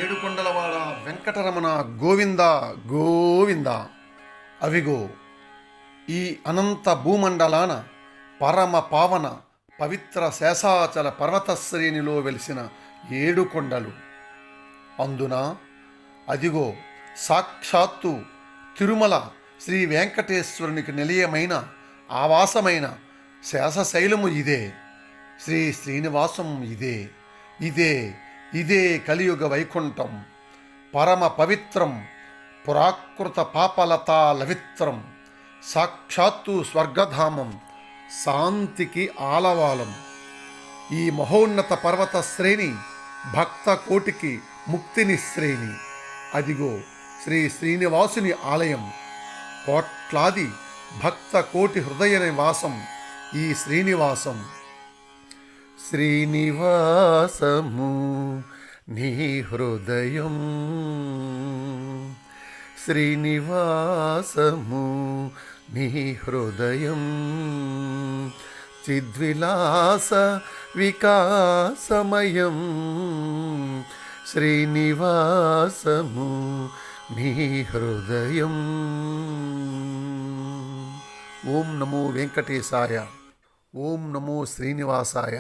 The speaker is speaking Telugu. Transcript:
ఏడుకొండలవాడ వెంకటరమణ గోవింద గోవింద. అవిగో ఈ అనంత భూమండలాన పరమ పావన పవిత్ర శేషాచల పర్వత శ్రేణిలో వెలిసిన 7 కొండలు. అందున అదిగో సాక్షాత్తు తిరుమల శ్రీ వెంకటేశ్వరునికి నిలయమైన ఆవాసమైన శేషశైలము ఇదే. శ్రీ శ్రీనివాసం ఇదే. ఇదే ఇదే కలియుగ వైకుంఠం. పరమ పవిత్రం పురాకృత పాపలతా లవిత్రం. సాక్షాత్తు స్వర్గధామం, శాంతికి ఆలవాలం. ఈ మహోన్నత పర్వత శ్రేణి భక్త కోటికి ముక్తిని శ్రేణి. అదిగో శ్రీ శ్రీనివాసుని ఆలయం. కోట్లాది భక్త కోటి హృదయ నివాసం ఈ శ్రీనివాసం. శ్రీనివాసము నీ హృదయం, శ్రీనివాసము నీ హృదయం. చిద్విలాస వికాసమయం, శ్రీనివాసము నీ హృదయం. ఓం నమో వెంకటేశాయ. ఓం నమో శ్రీనివాసాయ.